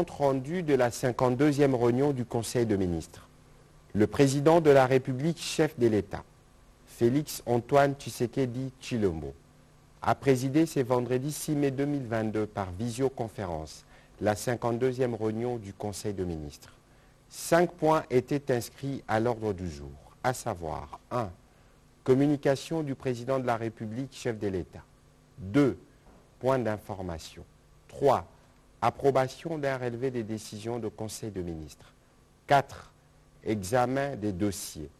compte rendu de la 52e réunion du Conseil de ministres. Le président de la République, chef de l'État, Félix Antoine Tshisekedi Tshilombo, a présidé ce vendredi 6 mai 2022 par visioconférence la 52e réunion du Conseil de ministres. 5 points étaient inscrits à l'ordre du jour, à savoir 1. Communication du président de la République, chef de l'État. 2. Point d'information. 3. Approbation d'un relevé des décisions du Conseil de ministres. 4. Examen des dossiers.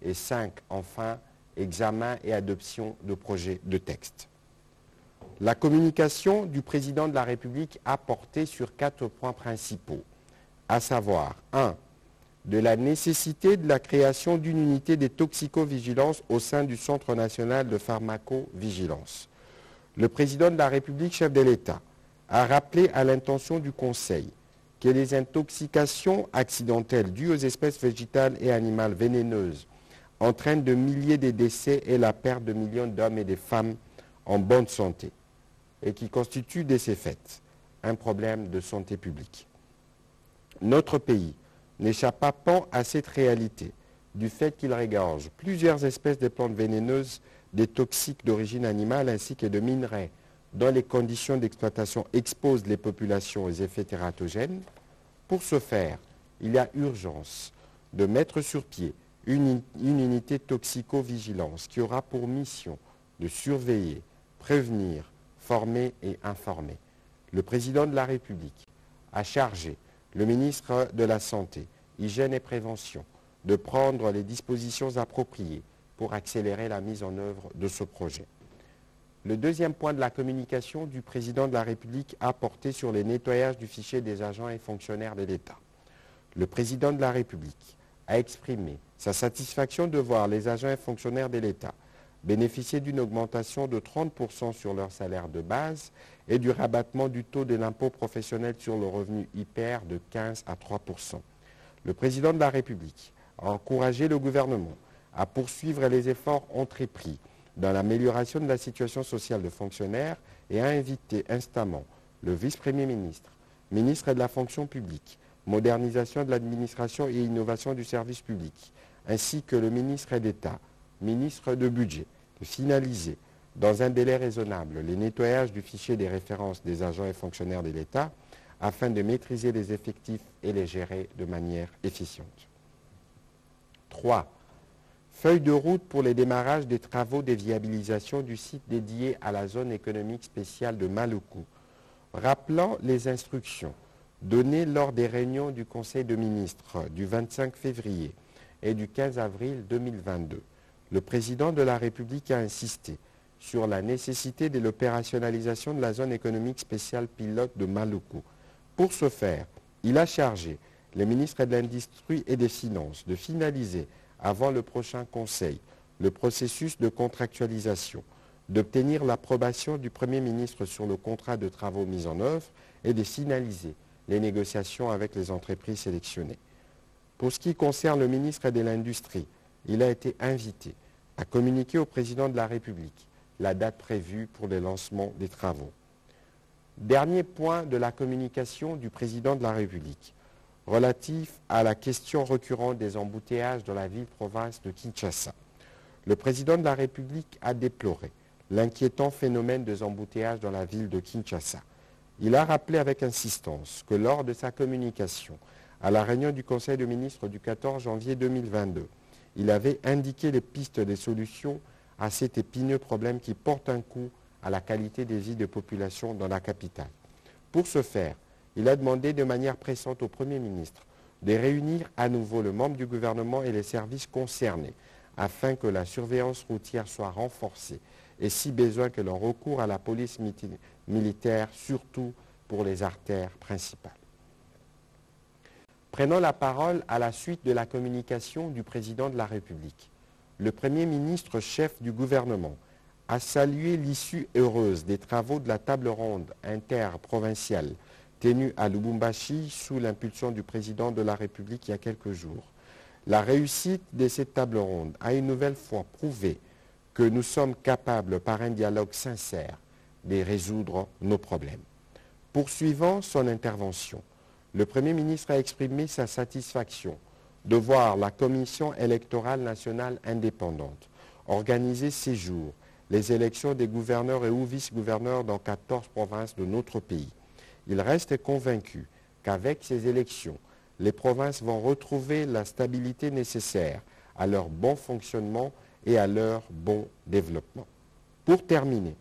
Et 5. Enfin, examen et adoption de projets de texte. La communication du président de la République a porté sur 4 points principaux, à savoir 1. De la nécessité de la création d'une unité de toxicovigilance au sein du Centre national de pharmacovigilance. Le président de la République, chef de l'État, a rappelé à l'intention du Conseil que les intoxications accidentelles dues aux espèces végétales et animales vénéneuses entraînent de milliers de décès et la perte de millions d'hommes et de femmes en bonne santé et qui constituent de ces faits un problème de santé publique. Notre pays n'échappe pas à cette réalité du fait qu'il regorge plusieurs espèces de plantes vénéneuses, des toxiques d'origine animale ainsi que de minerais dont les conditions d'exploitation exposent les populations aux effets tératogènes. Pour ce faire, il y a urgence de mettre sur pied une unité toxicovigilance qui aura pour mission de surveiller, prévenir, former et informer. Le président de la République a chargé le ministre de la Santé, Hygiène et Prévention de prendre les dispositions appropriées pour accélérer la mise en œuvre de ce projet. Le deuxième point de la communication du président de la République a porté sur le nettoyage du fichier des agents et fonctionnaires de l'État. Le président de la République a exprimé sa satisfaction de voir les agents et fonctionnaires de l'État bénéficier d'une augmentation de 30% sur leur salaire de base et du rabattement du taux de l'impôt professionnel sur le revenu IPR de 15 à 3%. Le président de la République a encouragé le gouvernement à poursuivre les efforts entrepris dans l'amélioration de la situation sociale des fonctionnaires et a invité instamment le vice-premier ministre, ministre de la fonction publique, modernisation de l'administration et innovation du service public, ainsi que le ministre d'État, ministre de budget, de finaliser dans un délai raisonnable le nettoyage du fichier des références des agents et fonctionnaires de l'État afin de maîtriser les effectifs et les gérer de manière efficiente. 3. Feuille de route pour le démarrage des travaux de viabilisation du site dédié à la zone économique spéciale de Maluku, rappelant les instructions données lors des réunions du Conseil de ministres du 25 février et du 15 avril 2022. Le président de la République a insisté sur la nécessité de l'opérationnalisation de la zone économique spéciale pilote de Maluku. Pour ce faire, il a chargé les ministres de l'Industrie et des Finances de finaliser avant le prochain Conseil le processus de contractualisation, d'obtenir l'approbation du Premier ministre sur le contrat de travaux mis en œuvre et de finaliser les négociations avec les entreprises sélectionnées. Pour ce qui concerne le ministre de l'Industrie, il a été invité à communiquer au président de la République la date prévue pour le lancement des travaux. Dernier point de la communication du président de la République, relatif à la question récurrente des embouteillages dans la ville-province de Kinshasa. Le président de la République a déploré l'inquiétant phénomène des embouteillages dans la ville de Kinshasa. Il a rappelé avec insistance que lors de sa communication à la réunion du Conseil de ministres du 14 janvier 2022, il avait indiqué les pistes des solutions à cet épineux problème qui porte un coup à la qualité des vies des populations dans la capitale. Pour ce faire, il a demandé de manière pressante au Premier ministre de réunir à nouveau le membre du gouvernement et les services concernés afin que la surveillance routière soit renforcée et si besoin que l'on recourt à la police militaire, surtout pour les artères principales. Prenant la parole à la suite de la communication du président de la République, le Premier ministre chef du gouvernement a salué l'issue heureuse des travaux de la table ronde interprovinciale tenue à Lubumbashi sous l'impulsion du président de la République il y a quelques jours. La réussite de cette table ronde a une nouvelle fois prouvé que nous sommes capables, par un dialogue sincère, de résoudre nos problèmes. Poursuivant son intervention, Le Premier ministre a exprimé sa satisfaction de voir la Commission électorale nationale indépendante organiser ces jours les élections des gouverneurs et ou vice-gouverneurs dans 14 provinces de notre pays. Il reste convaincu qu'avec ces élections, les provinces vont retrouver la stabilité nécessaire à leur bon fonctionnement et à leur bon développement. Pour terminer,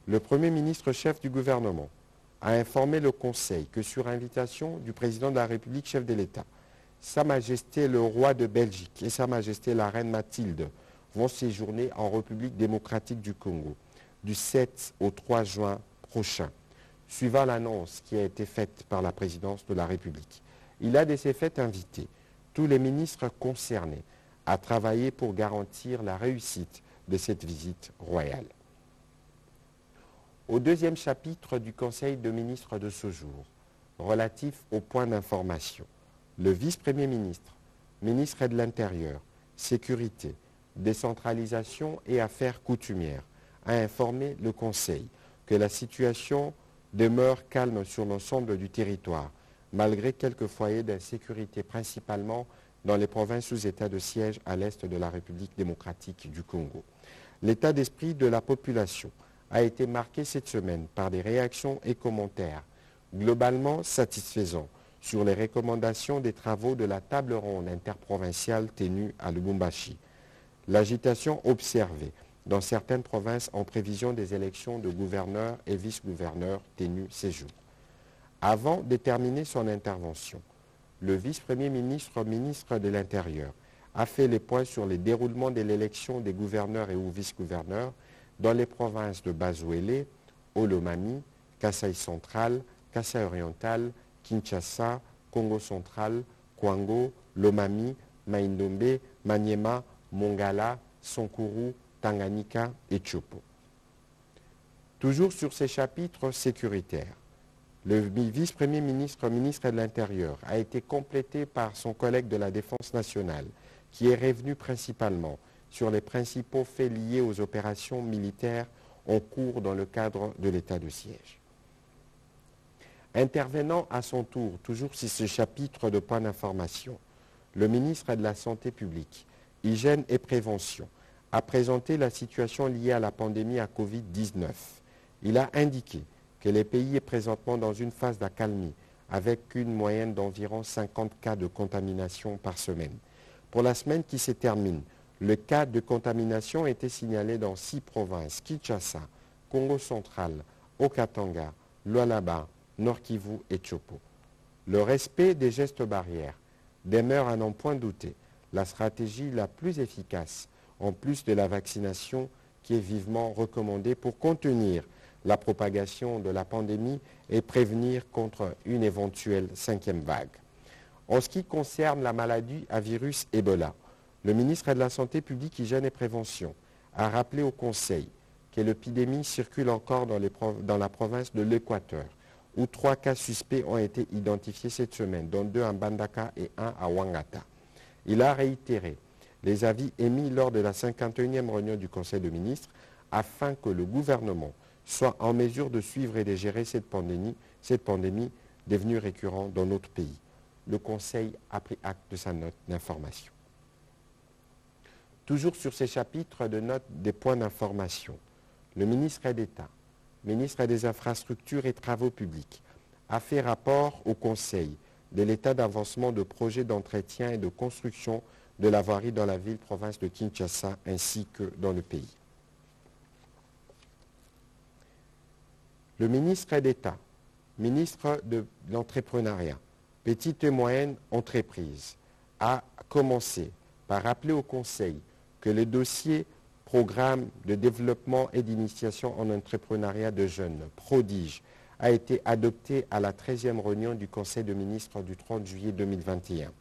le Premier ministre chef du gouvernement a informé le Conseil que sur invitation du président de la République, chef de l'État, Sa Majesté le roi de Belgique et Sa Majesté la reine Mathilde vont séjourner en République démocratique du Congo du 7 au 3 juin prochain, suivant l'annonce qui a été faite par la présidence de la République. Il a de ces faits invité tous les ministres concernés à travailler pour garantir la réussite de cette visite royale. Au deuxième chapitre du Conseil de ministres de ce jour, relatif aux points d'information, le vice-premier ministre, ministre de l'Intérieur, Sécurité, Décentralisation et Affaires coutumières, a informé le Conseil que la situation demeure calme sur l'ensemble du territoire, malgré quelques foyers d'insécurité, principalement dans les provinces sous état de siège à l'est de la République démocratique du Congo. L'état d'esprit de la population a été marqué cette semaine par des réactions et commentaires globalement satisfaisants sur les recommandations des travaux de la table ronde interprovinciale tenue à Lubumbashi. L'agitation observée dans certaines provinces en prévision des élections de gouverneurs et vice-gouverneurs tenues ces jours. Avant de terminer son intervention, le vice-premier ministre, ministre de l'Intérieur, a fait les points sur le déroulement de l'élection des gouverneurs et ou vice-gouverneurs dans les provinces de Bazouélé, Olomami, Kasaï central, Kasaï oriental, Kinshasa, Congo central, Kwango, Lomami, Maindombe, Maniema, Mongala, Sankuru, Tanganyika et Chopo. Toujours sur ces chapitres sécuritaires, le vice-premier ministre, ministre de l'Intérieur, a été complété par son collègue de la Défense nationale, qui est revenu principalement sur les principaux faits liés aux opérations militaires en cours dans le cadre de l'état de siège. Intervenant à son tour, toujours sur ce chapitre de points d'information, le ministre de la Santé publique, Hygiène et Prévention, a présenté la situation liée à la pandémie à Covid-19. Il a indiqué que le pays est présentement dans une phase d'accalmie, avec une moyenne d'environ 50 cas de contamination par semaine. Pour la semaine qui se termine, le cas de contamination a été signalé dans 6 provinces, Kinshasa, Congo central, Haut-Katanga, Lualaba, Nord-Kivu et Chopo. Le respect des gestes barrières demeure à n'en point douter la stratégie la plus efficace, en plus de la vaccination qui est vivement recommandée pour contenir la propagation de la pandémie et prévenir contre une éventuelle 5e vague. En ce qui concerne la maladie à virus Ebola, le ministre de la Santé publique, Hygiène et Prévention a rappelé au Conseil que l'épidémie circule encore dans la province de l'Équateur, où 3 cas suspects ont été identifiés cette semaine, dont 2 à Mbandaka et 1 à Wangata. Il a réitéré les avis émis lors de la 51e réunion du Conseil de ministres afin que le gouvernement soit en mesure de suivre et de gérer cette pandémie devenue récurrente dans notre pays. Le Conseil a pris acte de sa note d'information. Toujours sur ces chapitres de notes des points d'information, le ministre d'État, ministre des Infrastructures et Travaux publics, a fait rapport au Conseil de l'état d'avancement de projets d'entretien et de construction de la voirie dans la ville-province de Kinshasa ainsi que dans le pays. Le ministre d'État, ministre de l'Entrepreneuriat, Petite et moyenne entreprise, a commencé par rappeler au Conseil que le dossier Programme de développement et d'initiation en entrepreneuriat de jeunes, Prodige, a été adopté à la 13e réunion du Conseil de ministres du 30 juillet 2021.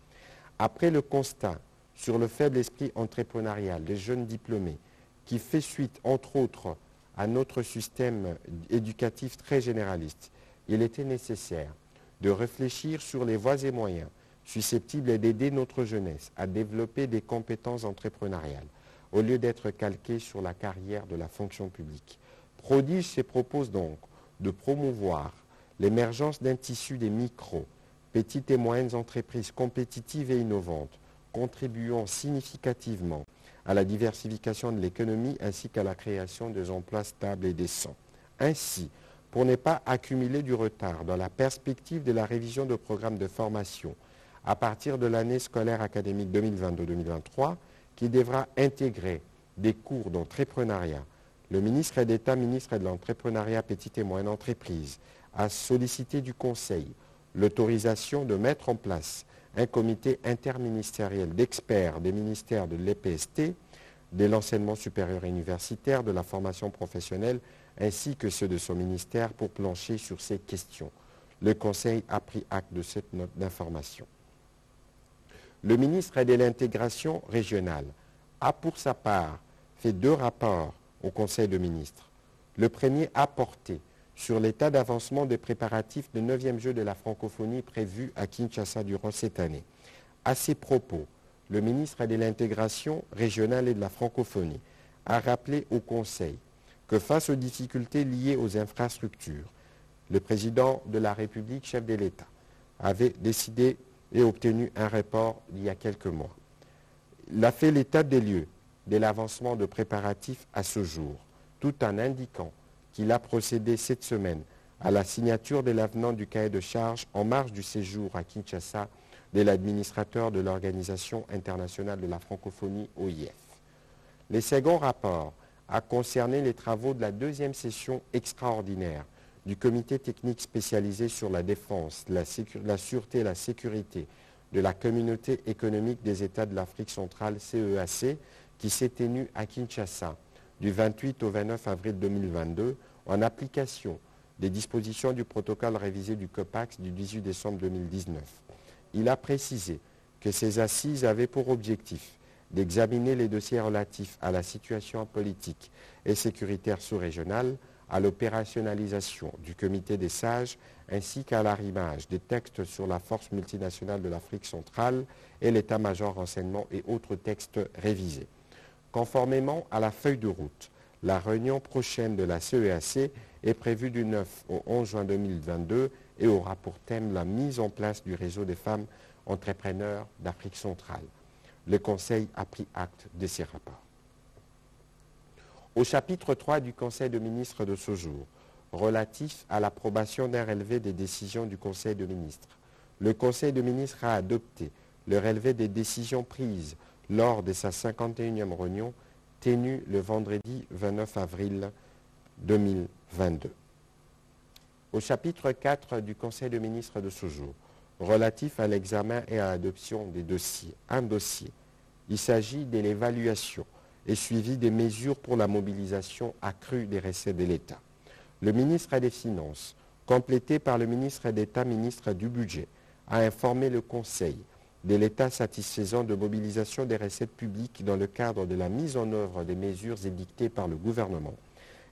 Après le constat sur le faible esprit entrepreneurial des jeunes diplômés, qui fait suite, entre autres, à notre système éducatif très généraliste, il était nécessaire de réfléchir sur les voies et moyens susceptibles d'aider notre jeunesse à développer des compétences entrepreneuriales, au lieu d'être calqués sur la carrière de la fonction publique. Prodige se propose donc de promouvoir l'émergence d'un tissu des micro, petites et moyennes entreprises compétitives et innovantes, contribuant significativement à la diversification de l'économie ainsi qu'à la création des emplois stables et décents. Ainsi, pour ne pas accumuler du retard dans la perspective de la révision de programmes de formation à partir de l'année scolaire académique 2022-2023, qui devra intégrer des cours d'entrepreneuriat, le ministre d'État, ministre de l'Entrepreneuriat, Petites et Moyennes Entreprises, a sollicité du Conseil l'autorisation de mettre en place un comité interministériel d'experts des ministères de l'EPST, de l'enseignement supérieur et universitaire, de la formation professionnelle, ainsi que ceux de son ministère pour plancher sur ces questions. Le Conseil a pris acte de cette note d'information. Le ministre de l'Intégration régionale a pour sa part fait 2 rapports au Conseil de ministres. Le premier a porté sur l'état d'avancement des préparatifs du 9e jeu de la francophonie prévu à Kinshasa durant cette année. À ces propos, le ministre de l'Intégration régionale et de la francophonie a rappelé au Conseil que face aux difficultés liées aux infrastructures, le président de la République, chef de l'État, avait décidé et obtenu un report il y a quelques mois. Il a fait l'état des lieux de l'avancement de préparatifs à ce jour, tout en indiquant qu'il a procédé cette semaine à la signature de l'avenant du cahier de charges en marge du séjour à Kinshasa de l'administrateur de l'Organisation internationale de la francophonie, OIF. Le second rapport a concerné les travaux de la 2e session extraordinaire du comité technique spécialisé sur la défense, la sûreté et la sécurité de la communauté économique des États de l'Afrique centrale, CEAC, qui s'est tenue à Kinshasa du 28 au 29 avril 2022 en application des dispositions du protocole révisé du COPAX du 18 décembre 2019. Il a précisé que ces assises avaient pour objectif d'examiner les dossiers relatifs à la situation politique et sécuritaire sous-régionale, à l'opérationnalisation du comité des sages ainsi qu'à l'arrimage des textes sur la force multinationale de l'Afrique centrale et l'état-major renseignement et autres textes révisés. Conformément à la feuille de route, la réunion prochaine de la CEAC est prévue du 9 au 11 juin 2022 et aura pour thème la mise en place du réseau des femmes entrepreneurs d'Afrique centrale. Le Conseil a pris acte de ces rapports. Au chapitre 3 du Conseil de ministres de ce jour, relatif à l'approbation d'un relevé des décisions du Conseil de ministres, le Conseil de ministres a adopté le relevé des décisions prises lors de sa 51e réunion tenue le vendredi 29 avril 2022. Au chapitre 4 du Conseil de ministres de ce jour, relatif à l'examen et à l'adoption des dossiers, un dossier. Il s'agit de l'évaluation et suivi des mesures pour la mobilisation accrue des recettes de l'État. Le ministre des Finances, complété par le ministre d'État, ministre du Budget, a informé le Conseil de l'état satisfaisant de mobilisation des recettes publiques dans le cadre de la mise en œuvre des mesures édictées par le gouvernement.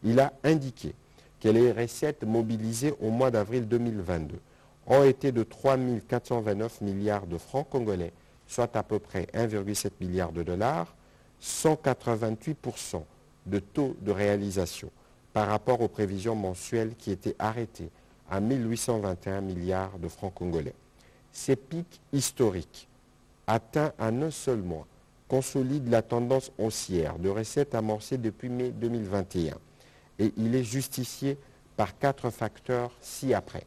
Il a indiqué que les recettes mobilisées au mois d'avril 2022 ont été de 3 429 milliards de francs congolais, soit à peu près 1,7 milliard de dollars, 188% de taux de réalisation par rapport aux prévisions mensuelles qui étaient arrêtées à 1821 milliards de francs congolais. Ces pics historiques, atteints en un seul mois, consolident la tendance haussière de recettes amorcée depuis mai 2021 et il est justifié par 4 facteurs ci-après.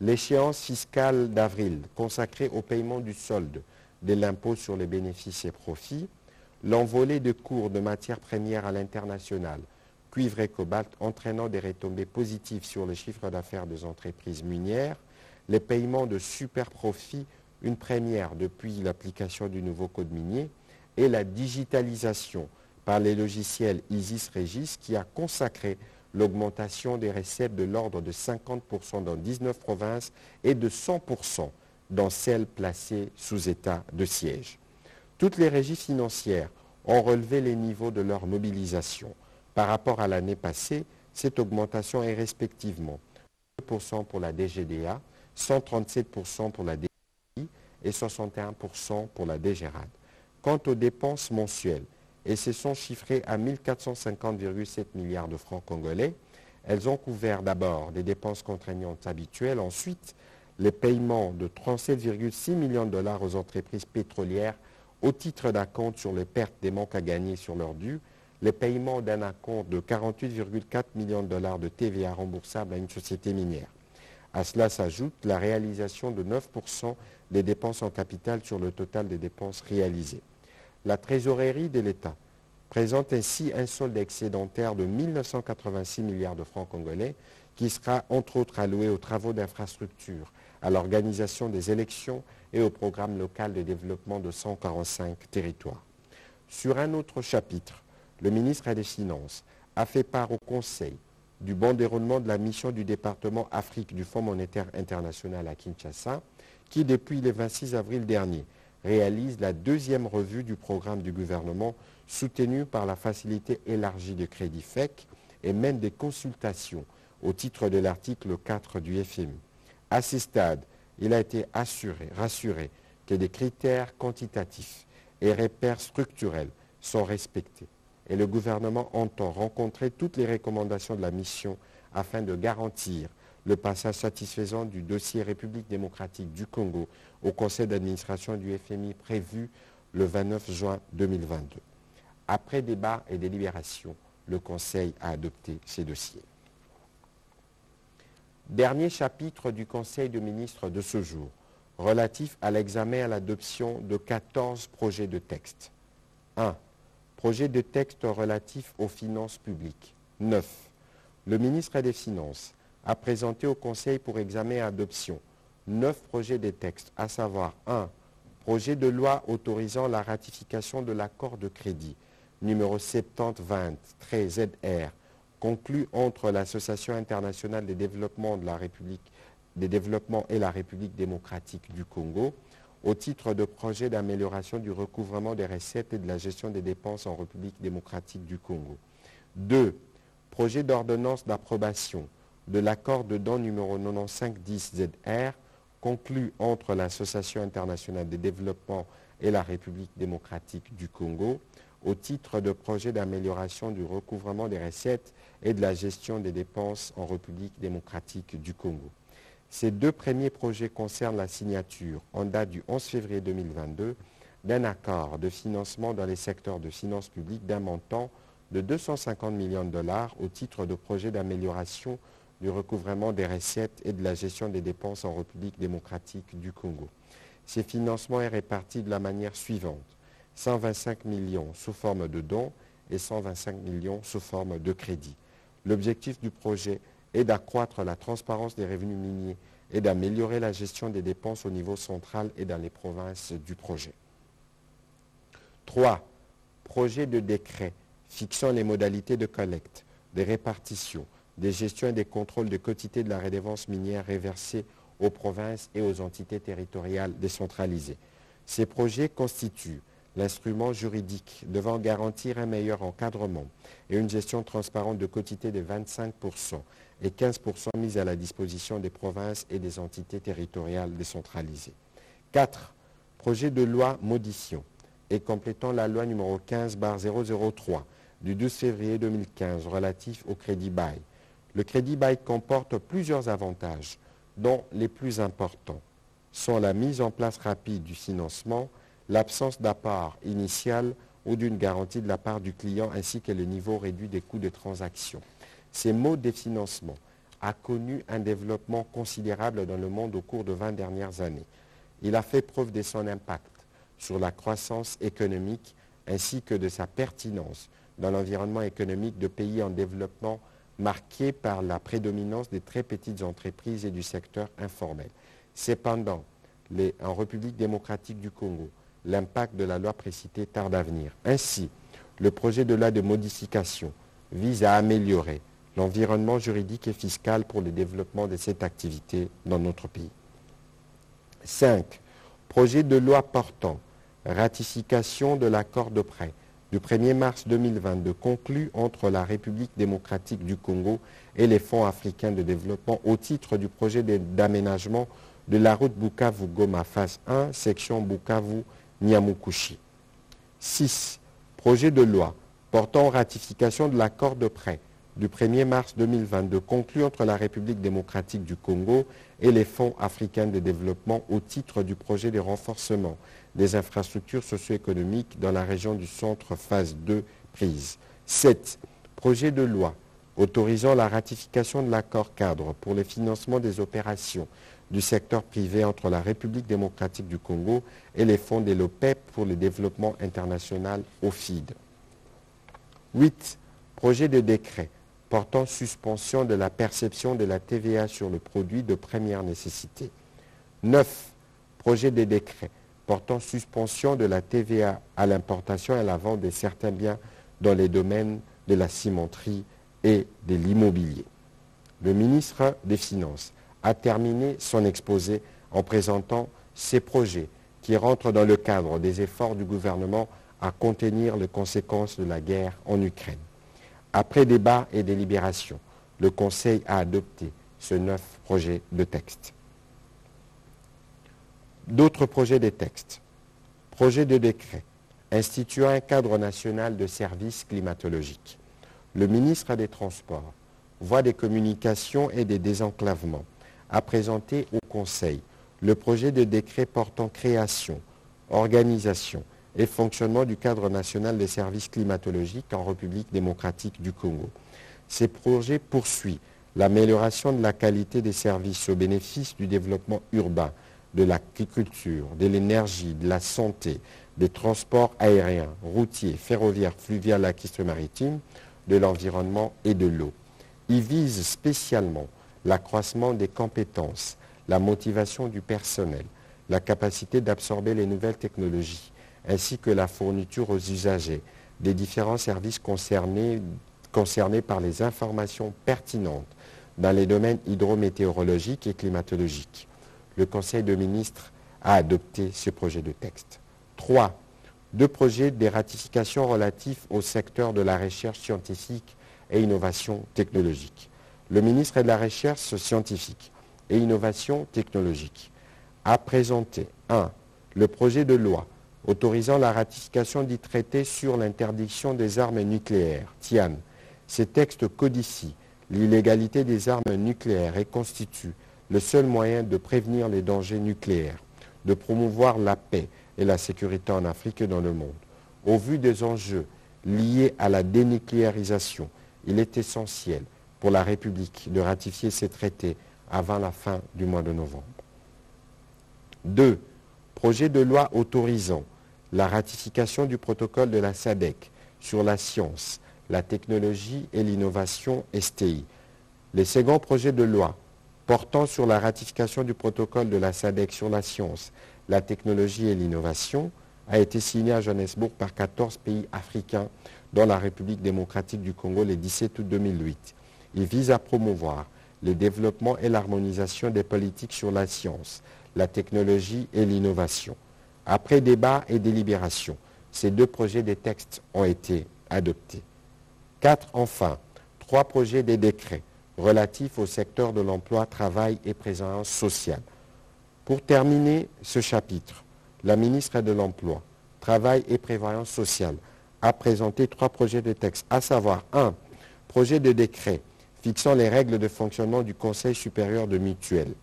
L'échéance fiscale d'avril consacrée au paiement du solde de l'impôt sur les bénéfices et profits, l'envolée de cours de matières premières à l'international, cuivre et cobalt entraînant des retombées positives sur le chiffre d'affaires des entreprises minières, les paiements de super profits, une première depuis l'application du nouveau code minier, et la digitalisation par les logiciels ISIS-Régis qui a consacré l'augmentation des recettes de l'ordre de 50% dans 19 provinces et de 100% dans celles placées sous état de siège. Toutes les régies financières ont relevé les niveaux de leur mobilisation. Par rapport à l'année passée, cette augmentation est respectivement 2% pour la DGDA, 137% pour la DGI et 61% pour la DGRAD. Quant aux dépenses mensuelles, elles se sont chiffrées à 1450,7 milliards de francs congolais. Elles ont couvert d'abord des dépenses contraignantes habituelles, ensuite les paiements de 37,6 millions de dollars aux entreprises pétrolières au titre d'acompte sur les pertes des manques à gagner sur leurs dus, les paiements d'un acompte de 48,4 millions de dollars de TVA remboursable à une société minière. À cela s'ajoute la réalisation de 9% des dépenses en capital sur le total des dépenses réalisées. La trésorerie de l'État présente ainsi un solde excédentaire de 1 986 milliards de francs congolais qui sera entre autres alloué aux travaux d'infrastructure, à l'organisation des élections et au programme local de développement de 145 territoires. Sur un autre chapitre, le ministre des Finances a fait part au Conseil du bon déroulement de la mission du département Afrique du Fonds monétaire international à Kinshasa, qui depuis le 26 avril dernier réalise la deuxième revue du programme du gouvernement soutenu par la facilité élargie de crédit FEC et mène des consultations au titre de l'article 4 du FMI. À ce stade, il a été rassuré que des critères quantitatifs et repères structurels sont respectés et le gouvernement entend rencontrer toutes les recommandations de la mission afin de garantir le passage satisfaisant du dossier République démocratique du Congo au conseil d'administration du FMI prévu le 29 juin 2022. Après débat et délibération, le conseil a adopté ces dossiers. Dernier chapitre du conseil de ministres de ce jour, relatif à l'examen et à l'adoption de 14 projets de texte. 1. Projet de texte relatif aux finances publiques. 9. Le ministre des Finances a présenté au Conseil pour examen et adoption 9 projets de texte, à savoir 1. Projet de loi autorisant la ratification de l'accord de crédit numéro 7020-ZR conclu entre l'Association internationale des développements et la République démocratique du Congo au titre de projet d'amélioration du recouvrement des recettes et de la gestion des dépenses en République démocratique du Congo. 2. Projet d'ordonnance d'approbation de l'accord de don numéro 9510-ZR conclu entre l'Association internationale des développements et la République démocratique du Congo au titre de projet d'amélioration du recouvrement des recettes et de la gestion des dépenses en République démocratique du Congo. Ces deux premiers projets concernent la signature, en date du 11 février 2022, d'un accord de financement dans les secteurs de finances publiques d'un montant de 250 millions de dollars au titre de projet d'amélioration du recouvrement des recettes et de la gestion des dépenses en République démocratique du Congo. Ces financements sont répartis de la manière suivante. 125 millions sous forme de dons et 125 millions sous forme de crédit. L'objectif du projet est d'accroître la transparence des revenus miniers et d'améliorer la gestion des dépenses au niveau central et dans les provinces du projet. 3. Projet de décret fixant les modalités de collecte, de répartition, des gestions et des contrôles de quotité de la redevance minière réversée aux provinces et aux entités territoriales décentralisées. Ces projets constituent l'instrument juridique devant garantir un meilleur encadrement et une gestion transparente de quotité de 25% et 15% mis à la disposition des provinces et des entités territoriales décentralisées. 4. Projet de loi modifiant et complétant la loi numéro 15/003 du 12 février 2015 relatif au crédit bail. Le crédit bail comporte plusieurs avantages, dont les plus importants sont la mise en place rapide du financement, l'absence d'apport initial ou d'une garantie de la part du client ainsi que le niveau réduit des coûts de transaction. Ces modes de financement a connu un développement considérable dans le monde au cours de 20 dernières années. Il a fait preuve de son impact sur la croissance économique ainsi que de sa pertinence dans l'environnement économique de pays en développement marqué par la prédominance des très petites entreprises et du secteur informel. Cependant, en République démocratique du Congo, l'impact de la loi précitée tarde à venir. Ainsi, le projet de loi de modification vise à améliorer l'environnement juridique et fiscal pour le développement de cette activité dans notre pays. 5. Projet de loi portant ratification de l'accord de prêt du 1er mars 2022 conclu entre la République démocratique du Congo et les fonds africains de développement au titre du projet d'aménagement de la route Bukavu-Goma phase 1, section Bukavu-Nyamukushi. 6. Projet de loi portant ratification de l'accord de prêt du 1er mars 2022 conclu entre la République démocratique du Congo et les fonds africains de développement au titre du projet de renforcement des infrastructures socio-économiques dans la région du centre phase 2 prise. 7. Projet de loi autorisant la ratification de l'accord cadre pour le financement des opérations du secteur privé entre la République démocratique du Congo et les fonds de l'OPEP pour le développement international OFID. 8. Projet de décret portant suspension de la perception de la TVA sur le produit de première nécessité. 9. Projet de décret portant suspension de la TVA à l'importation et à la vente de certains biens dans les domaines de la cimenterie et de l'immobilier. Le ministre des Finances a terminé son exposé en présentant ces projets qui rentrent dans le cadre des efforts du gouvernement à contenir les conséquences de la guerre en Ukraine. Après débat et délibération, le Conseil a adopté ce 9 projets de texte. D'autres projets de texte. Projet de décret instituant un cadre national de services climatologiques. Le ministre des Transports, voie des communications et des désenclavements, a présenté au Conseil le projet de décret portant création, organisation et fonctionnement du cadre national des services climatologiques en République démocratique du Congo. Ces projets poursuivent l'amélioration de la qualité des services au bénéfice du développement urbain, de l'agriculture, de l'énergie, de la santé, des transports aériens, routiers, ferroviaires, fluviaux, lacustres maritimes, de l'environnement et de l'eau. Ils visent spécialement l'accroissement des compétences, la motivation du personnel, la capacité d'absorber les nouvelles technologies, ainsi que la fourniture aux usagers des différents services concernés par les informations pertinentes dans les domaines hydrométéorologiques et climatologiques. Le Conseil de ministres a adopté ce projet de texte. 3. 2 projets de ratification relatifs au secteur de la recherche scientifique et innovation technologique. Le ministre de la Recherche scientifique et innovation technologique a présenté 1. Le projet de loi autorisant la ratification du traité sur l'interdiction des armes nucléaires, TIAN. Ces textes codifient l'illégalité des armes nucléaires et constituent le seul moyen de prévenir les dangers nucléaires, de promouvoir la paix et la sécurité en Afrique et dans le monde. Au vu des enjeux liés à la dénucléarisation, il est essentiel pour la République de ratifier ces traités avant la fin du mois de novembre. 2. Projet de loi autorisant la ratification du protocole de la SADC sur la science, la technologie et l'innovation STI. Le second projet de loi portant sur la ratification du protocole de la SADC sur la science, la technologie et l'innovation a été signé à Johannesburg par 14 pays africains, dont la République démocratique du Congo le 17 août 2008. Il vise à promouvoir le développement et l'harmonisation des politiques sur la science, la technologie et l'innovation. Après débat et délibération, ces 2 projets de textes ont été adoptés. 4. Enfin, 3 projets de décrets relatifs au secteur de l'emploi, travail et présence sociale. Pour terminer ce chapitre, la ministre de l'Emploi, Travail et Prévoyance sociale a présenté 3 projets de texte, à savoir 1. Projet de décret fixant les règles de fonctionnement du Conseil supérieur de mutuelle.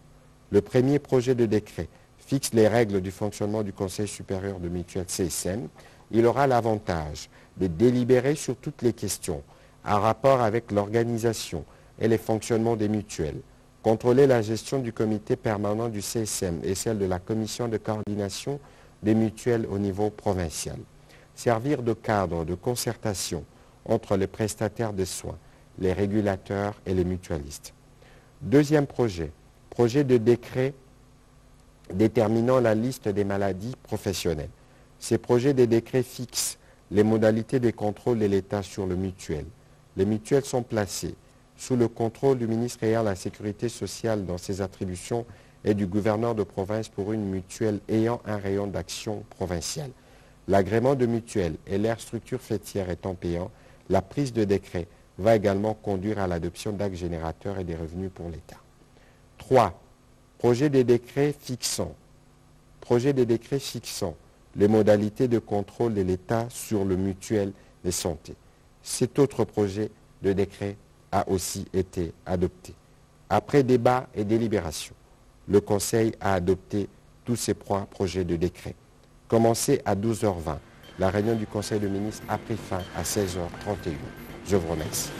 Le premier projet de décret fixe les règles du fonctionnement du Conseil supérieur de mutuelle CSM. Il aura l'avantage de délibérer sur toutes les questions en rapport avec l'organisation et les fonctionnements des mutuelles, contrôler la gestion du comité permanent du CSM et celle de la commission de coordination des mutuelles au niveau provincial, servir de cadre de concertation entre les prestataires de soins, les régulateurs et les mutualistes. Deuxième projet, projet de décret déterminant la liste des maladies professionnelles. Ces projets de décret fixent les modalités de contrôle de l'État sur le mutuel. Les mutuelles sont placées sous le contrôle du ministre ayant la sécurité sociale dans ses attributions et du gouverneur de province pour une mutuelle ayant un rayon d'action provincial. L'agrément de mutuelle et leur structure fêtière étant payant, la prise de décret va également conduire à l'adoption d'actes générateurs et des revenus pour l'État. 3. Projet de décret fixant les modalités de contrôle de l'État sur le mutuel de santé. Cet autre projet de décret a aussi été adopté. Après débat et délibération, le Conseil a adopté tous ces trois projets de décret. Commencé à 12h20, la réunion du Conseil des ministres a pris fin à 16h31. Je vous remercie.